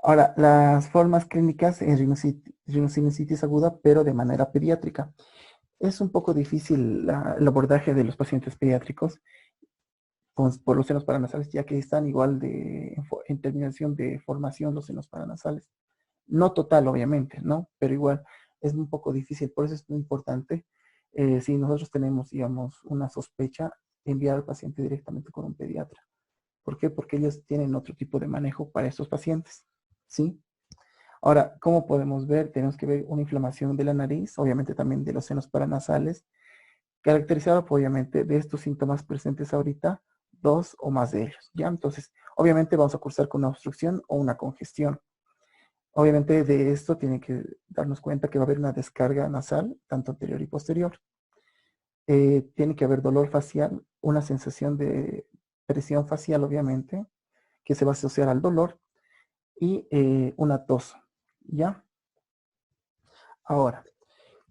Ahora, las formas clínicas en rinosinusitis aguda, pero de manera pediátrica. Es un poco difícil el abordaje de los pacientes pediátricos por los senos paranasales, ya que están igual en terminación de formación los senos paranasales. No total, obviamente, ¿no? Pero igual es un poco difícil. Por eso es muy importante, si nosotros tenemos, digamos, una sospecha, enviar al paciente directamente con un pediatra. ¿Por qué? Porque ellos tienen otro tipo de manejo para estos pacientes, ¿sí? Ahora, ¿cómo podemos ver? Tenemos que ver una inflamación de la nariz, obviamente también de los senos paranasales, caracterizado obviamente de estos síntomas presentes ahorita, dos o más de ellos, ¿ya? Entonces, obviamente vamos a cursar con una obstrucción o una congestión. Obviamente de esto tiene que darnos cuenta que va a haber una descarga nasal, tanto anterior y posterior. Tiene que haber dolor facial, una sensación de presión facial, obviamente, que se va a asociar al dolor, y una tos, ¿ya? Ahora,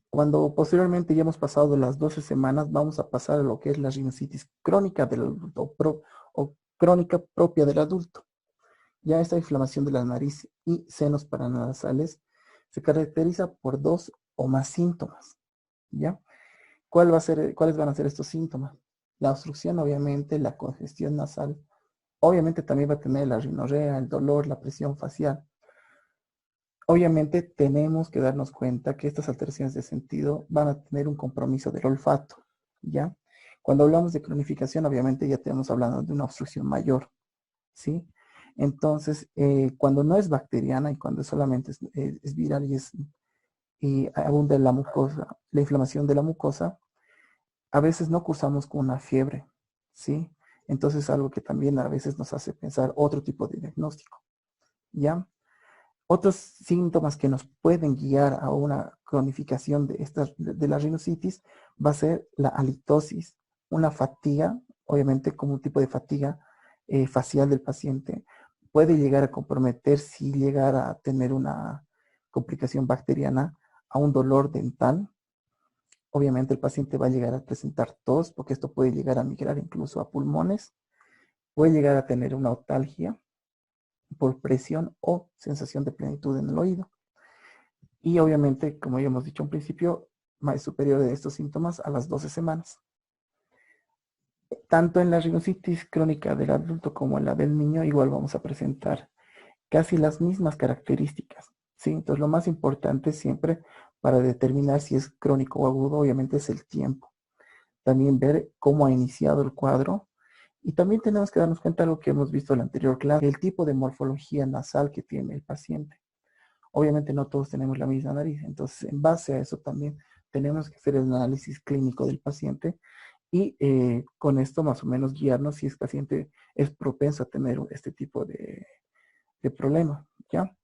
cuando posteriormente ya hemos pasado las 12 semanas, vamos a pasar a lo que es la sinusitis crónica del adulto o crónica propia del adulto. Ya esta inflamación de la nariz y senos paranasales se caracteriza por dos o más síntomas, ¿ya? ¿Cuáles van a ser estos síntomas? La obstrucción, obviamente, la congestión nasal, obviamente también va a tener la rinorrea, el dolor, la presión facial. Obviamente tenemos que darnos cuenta que estas alteraciones de sentido van a tener un compromiso del olfato, ¿ya? Cuando hablamos de cronificación, obviamente ya estamos hablando de una obstrucción mayor, ¿sí? Entonces, cuando no es bacteriana y cuando solamente es viral y abunda la mucosa, la inflamación de la mucosa, a veces no cursamos con una fiebre, ¿sí? Entonces, algo que también a veces nos hace pensar otro tipo de diagnóstico, ¿ya? Otros síntomas que nos pueden guiar a una cronificación de la rhinositis va a ser la halitosis, una fatiga, obviamente como un tipo de fatiga facial del paciente. Puede llegar a comprometer si llegara a tener una complicación bacteriana a un dolor dental. Obviamente el paciente va a llegar a presentar tos, porque esto puede llegar a migrar incluso a pulmones. Puede llegar a tener una otalgia por presión o sensación de plenitud en el oído. Y obviamente, como ya hemos dicho en principio, más superior de estos síntomas a las 12 semanas. Tanto en la rhinositis crónica del adulto como en la del niño, igual vamos a presentar casi las mismas características, ¿sí? Entonces, lo más importante siempre para determinar si es crónico o agudo, obviamente, es el tiempo. También ver cómo ha iniciado el cuadro. Y también tenemos que darnos cuenta de lo que hemos visto en la anterior clase, el tipo de morfología nasal que tiene el paciente. Obviamente no todos tenemos la misma nariz, entonces en base a eso también tenemos que hacer el análisis clínico del paciente y con esto más o menos guiarnos si el paciente es propenso a tener este tipo de problema, ¿ya?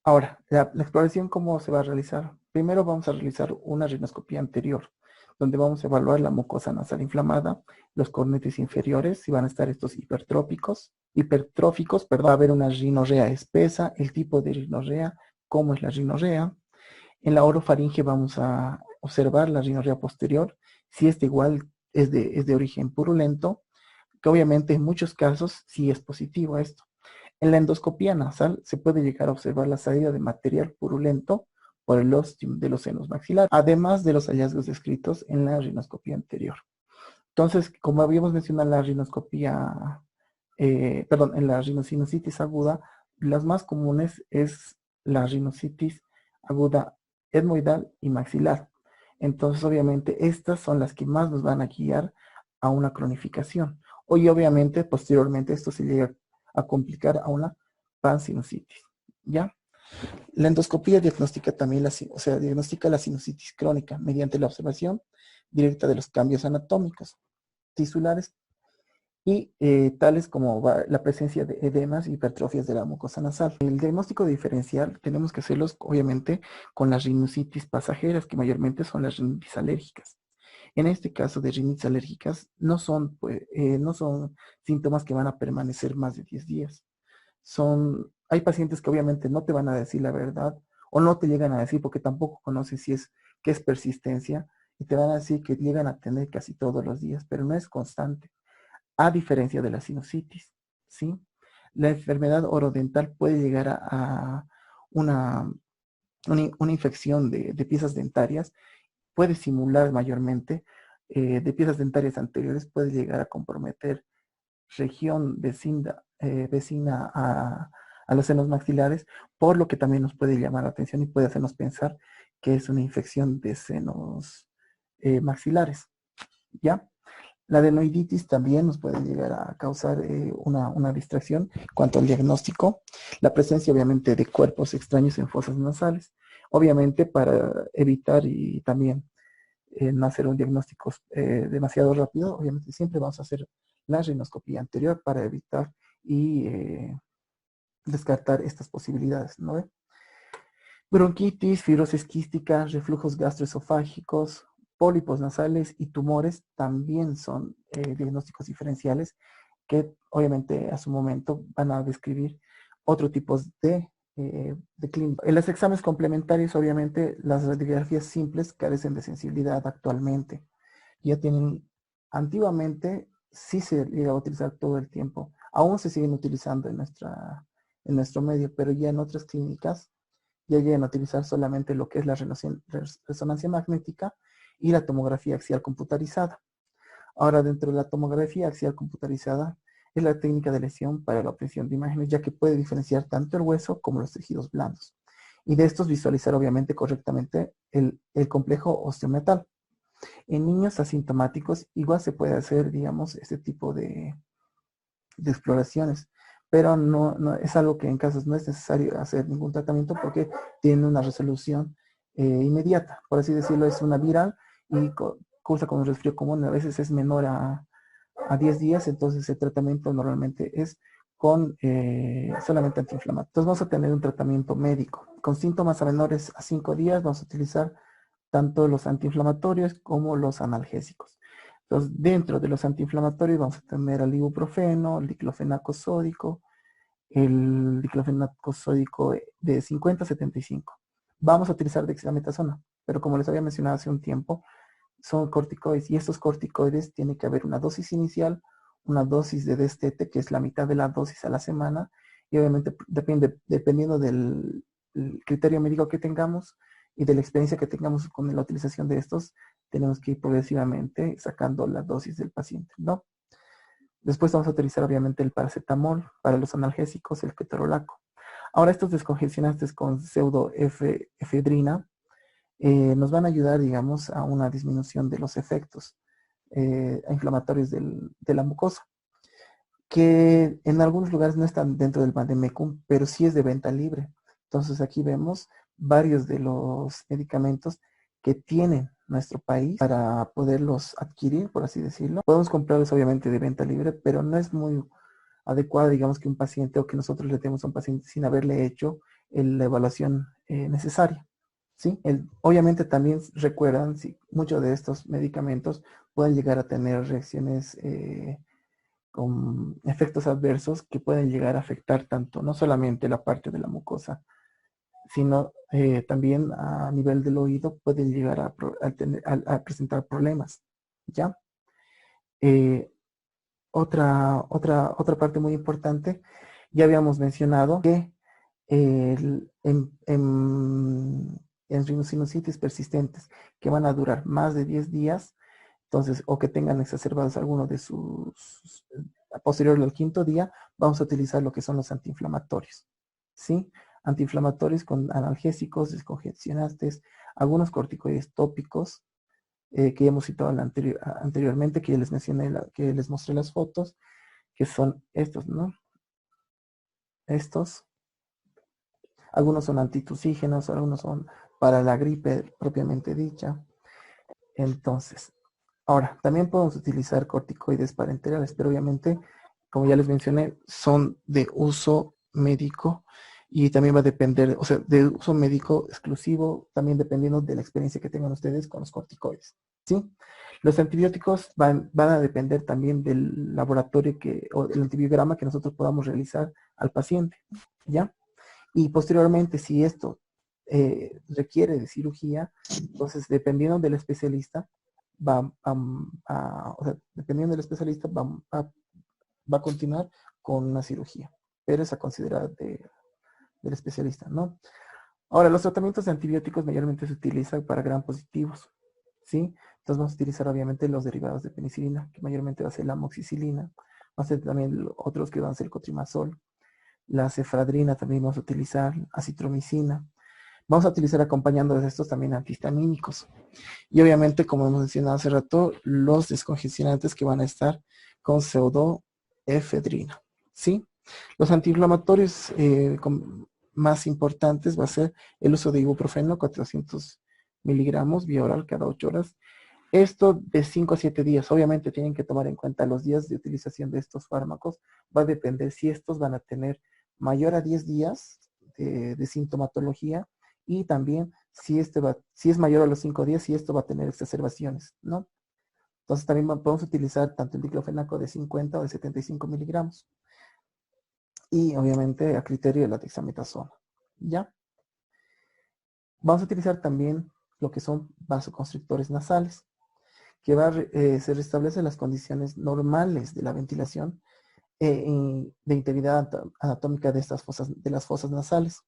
Ahora, la exploración, ¿cómo se va a realizar? Primero vamos a realizar una rinoscopía anterior, donde vamos a evaluar la mucosa nasal inflamada, los cornetes inferiores, si van a estar estos hipertróficos, perdón, va a haber una rinorrea espesa, el tipo de rinorrea, cómo es la rinorrea. En la orofaringe vamos a observar la rinorrea posterior, si este igual es de origen purulento, que obviamente en muchos casos sí es positivo esto. En la endoscopía nasal se puede llegar a observar la salida de material purulento por el ostium de los senos maxilares, además de los hallazgos descritos en la rinoscopía anterior. Entonces, como habíamos mencionado en la rinoscopía, perdón, en la rinosinusitis aguda, las más comunes es la rinositis aguda etmoidal y maxilar. Entonces, obviamente, estas son las que más nos van a guiar a una cronificación. Y obviamente, posteriormente, esto se llega a complicar a una pansinusitis. ¿Ya? La endoscopía diagnostica también diagnostica la sinusitis crónica mediante la observación directa de los cambios anatómicos tisulares y tales como la presencia de edemas y hipertrofias de la mucosa nasal. El diagnóstico diferencial tenemos que hacerlos obviamente con las rinitis pasajeras, que mayormente son las rinitis alérgicas. En este caso de rinitis alérgicas no son síntomas que van a permanecer más de 10 días. Hay pacientes que obviamente no te van a decir la verdad o no te llegan a decir porque tampoco conocen qué es persistencia y te van a decir que llegan a tener casi todos los días, pero no es constante, a diferencia de la sinusitis, ¿sí? La enfermedad orodental puede llegar a una, una infección de piezas dentarias, puede simular mayormente de piezas dentarias anteriores, puede llegar a comprometer región vecina a los senos maxilares, por lo que también nos puede llamar la atención y puede hacernos pensar que es una infección de senos maxilares, ¿ya? La adenoiditis también nos puede llegar a causar una distracción en cuanto al diagnóstico. La presencia, obviamente, de cuerpos extraños en fosas nasales. Obviamente, para evitar y también no hacer un diagnóstico demasiado rápido, obviamente siempre vamos a hacer la rinoscopía anterior para evitar y descartar estas posibilidades, ¿no? Bronquitis, fibrosis quística, reflujos gastroesofágicos, pólipos nasales y tumores también son diagnósticos diferenciales que obviamente a su momento van a describir otro tipo de clínica. En los exámenes complementarios, obviamente, las radiografías simples carecen de sensibilidad actualmente. Ya tienen, antiguamente sí se llega a utilizar todo el tiempo. Aún se siguen utilizando en nuestro medio, pero ya en otras clínicas ya llegan a utilizar solamente lo que es la resonancia magnética y la tomografía axial computarizada. Ahora, dentro de la tomografía axial computarizada es la técnica de lesión para la obtención de imágenes, ya que puede diferenciar tanto el hueso como los tejidos blandos. Y de estos visualizar obviamente correctamente el complejo osteometal. En niños asintomáticos igual se puede hacer, digamos, este tipo de exploraciones, pero es algo que en casos no es necesario hacer ningún tratamiento porque tiene una resolución inmediata. Por así decirlo, es una viral y cursa con un resfrío común, a veces es menor a 10 días, entonces el tratamiento normalmente es con solamente antiinflamatorio. Entonces vamos a tener un tratamiento médico. Con síntomas a menores a 5 días vamos a utilizar tanto los antiinflamatorios como los analgésicos. Entonces, dentro de los antiinflamatorios vamos a tener el ibuprofeno, el diclofenaco sódico, el diclofenaco sódico de 50 a 75. Vamos a utilizar dexametasona, pero como les había mencionado hace un tiempo, son corticoides y estos corticoides tiene que haber una dosis inicial, una dosis de destete, que es la mitad de la dosis a la semana, y obviamente dependiendo del criterio médico que tengamos y de la experiencia que tengamos con la utilización de estos, tenemos que ir progresivamente sacando la dosis del paciente, ¿no? Después vamos a utilizar obviamente el paracetamol para los analgésicos, el ketorolaco. Ahora estos descongestionantes con pseudoefedrina nos van a ayudar, digamos, a una disminución de los efectos inflamatorios de la mucosa, que en algunos lugares no están dentro del Bademecum, pero sí es de venta libre. Entonces aquí vemos varios de los medicamentos que tiene nuestro país para poderlos adquirir, por así decirlo. Podemos comprarlos obviamente de venta libre, pero no es muy adecuado, digamos, que un paciente o que nosotros le demos a un paciente sin haberle hecho la evaluación necesaria. ¿Sí? Obviamente también recuerdan si muchos de estos medicamentos pueden llegar a tener reacciones con efectos adversos que pueden llegar a afectar tanto, no solamente la parte de la mucosa, sino también a nivel del oído pueden llegar a presentar problemas, ¿ya? Eh, otra parte muy importante, ya habíamos mencionado que en rhinosinusitis persistentes que van a durar más de 10 días, entonces, o que tengan exacerbados alguno de sus, posterior al quinto día, vamos a utilizar lo que son los antiinflamatorios, ¿sí? Antiinflamatorios con analgésicos, descongestionantes, algunos corticoides tópicos, que ya hemos citado anteriormente, que ya les mencioné, que les mostré las fotos, que son estos, ¿no? Estos. Algunos son antitusígenos, algunos son para la gripe propiamente dicha. Entonces, ahora, también podemos utilizar corticoides parenterales, pero obviamente, como ya les mencioné, son de uso médico y también va a depender, o sea, de uso médico exclusivo, también dependiendo de la experiencia que tengan ustedes con los corticoides, ¿sí? Los antibióticos van a depender también del laboratorio o del antibiograma que nosotros podamos realizar al paciente, ¿ya? Y posteriormente, si esto requiere de cirugía, entonces dependiendo del especialista, o sea, dependiendo del especialista, va a continuar con una cirugía. pero es a considerar del especialista, ¿no? Ahora, los tratamientos de antibióticos mayormente se utilizan para gram positivos, ¿sí? Entonces vamos a utilizar obviamente los derivados de penicilina, que mayormente va a ser la amoxicilina, va a ser también otros que van a ser el cotrimazol, la cefadrina también vamos a utilizar, acitromicina. Vamos a utilizar acompañando de estos también antihistamínicos. Y obviamente, como hemos mencionado hace rato, los descongestionantes que van a estar con pseudoefedrina, ¿sí? Los antiinflamatorios más importantes va a ser el uso de ibuprofeno, 400 miligramos vía oral cada 8 horas. Esto de 5 a 7 días. Obviamente tienen que tomar en cuenta los días de utilización de estos fármacos. Va a depender si estos van a tener mayor a 10 días de sintomatología y también si es mayor a los 5 días, si esto va a tener exacerbaciones, ¿no? Entonces también podemos utilizar tanto el diclofenaco de 50 o de 75 miligramos. Y obviamente a criterio de la dexametasona, ¿ya? Vamos a utilizar también lo que son vasoconstrictores nasales, que se restablecen las condiciones normales de la ventilación de integridad anatómica de las fosas nasales,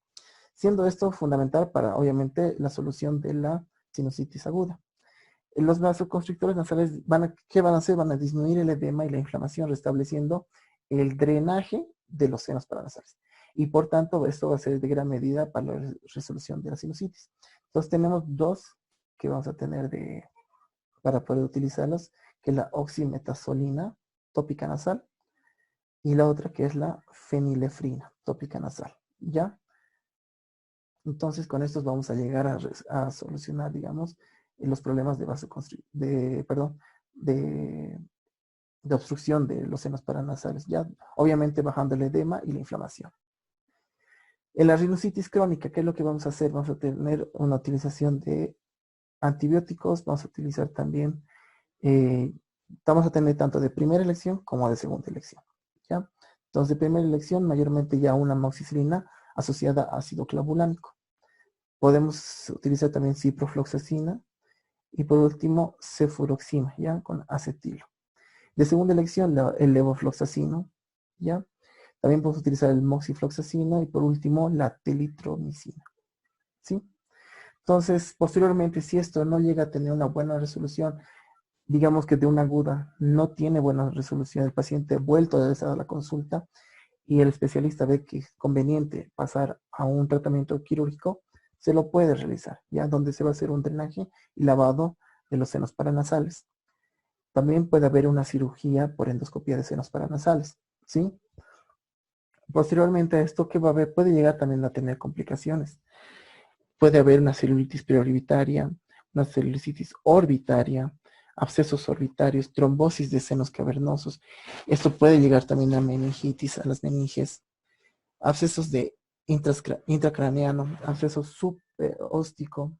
siendo esto fundamental para, obviamente, la solución de la sinusitis aguda. Los vasoconstrictores nasales, ¿qué van a hacer? Van a disminuir el edema y la inflamación, restableciendo el drenaje de los senos paranasales. Y por tanto, esto va a ser de gran medida para la resolución de la sinusitis. Entonces, tenemos dos que vamos a tener para poder utilizarlos, que es la oximetazolina tópica nasal y la otra que es la fenilefrina tópica nasal, ¿ya? Entonces con estos vamos a llegar a solucionar, digamos, los problemas de obstrucción de los senos paranasales, ya obviamente bajando el edema y la inflamación. En la rinoceronte crónica, ¿qué es lo que vamos a hacer? Vamos a tener una utilización de antibióticos, vamos a utilizar también, vamos a tener tanto de primera elección como de segunda elección, ¿ya? Entonces, de primera elección, mayormente ya una amoxicilina asociada a ácido clavulánico. Podemos utilizar también ciprofloxacina y por último, cefuroxima, ¿ya? Con acetilo. De segunda elección, el levofloxacino, ¿ya? También podemos utilizar el moxifloxacino y por último, la telitromicina, ¿sí? Entonces, posteriormente, si esto no llega a tener una buena resolución, digamos que de una aguda no tiene buena resolución, el paciente vuelto a regresar a la consulta y el especialista ve que es conveniente pasar a un tratamiento quirúrgico, se lo puede realizar, ya donde se va a hacer un drenaje y lavado de los senos paranasales. También puede haber una cirugía por endoscopía de senos paranasales, ¿sí? Posteriormente a esto, ¿qué va a haber? Puede llegar también a tener complicaciones. Puede haber una celulitis preorbitaria, una celulitis orbitaria, abscesos orbitarios, trombosis de senos cavernosos. Esto puede llegar también a meningitis, a las meninges, abscesos de intracraneano, absceso superóstico.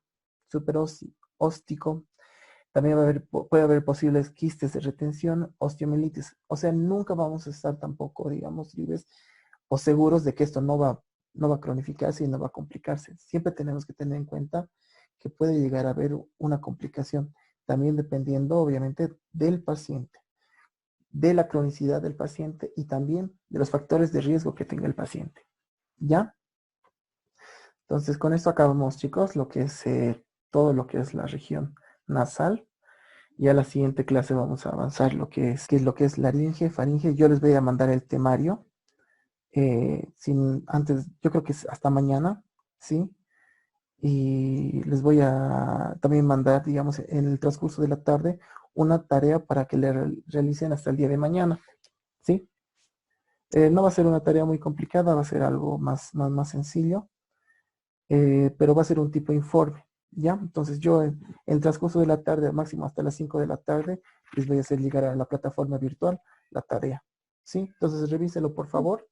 También puede haber posibles quistes de retención, osteomielitis. O sea, nunca vamos a estar tampoco, digamos, libres o seguros de que esto no va a cronificarse y no va a complicarse. Siempre tenemos que tener en cuenta que puede llegar a haber una complicación, también dependiendo obviamente del paciente, de la cronicidad del paciente y también de los factores de riesgo que tenga el paciente. ¿Ya? Entonces con esto acabamos, chicos, lo que es todo lo que es la región nasal. Y a la siguiente clase vamos a avanzar lo que es laringe, faringe. Yo les voy a mandar el temario. Antes, yo creo que es hasta mañana, ¿sí? Y les voy a también mandar, digamos, en el transcurso de la tarde, una tarea para que le realicen hasta el día de mañana, ¿sí? No va a ser una tarea muy complicada, va a ser algo más sencillo, pero va a ser un tipo informe, ¿ya? Entonces yo en el transcurso de la tarde, al máximo hasta las 5 de la tarde, les voy a hacer llegar a la plataforma virtual la tarea, ¿sí? Entonces revísenlo, por favor.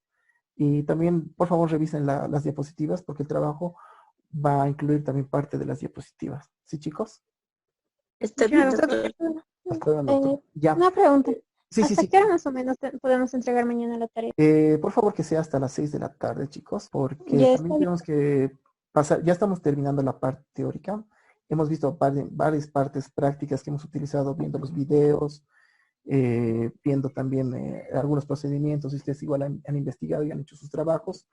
Y también, por favor, revisen las diapositivas porque el trabajo va a incluir también parte de las diapositivas. ¿Sí, chicos? Está Ya, bien, doctor. doctor. Hasta ahora, doctor. Ya. Una pregunta. Sí, sí, ¿Hasta sí. qué hora más o menos podemos entregar mañana la tarea? Por favor, que sea hasta las 6 de la tarde, chicos, porque Ya también está bien. tenemos que pasar, ya estamos terminando la parte teórica. Hemos visto varias partes prácticas que hemos utilizado viendo los videos viendo también algunos procedimientos, si ustedes igual han investigado y han hecho sus trabajos,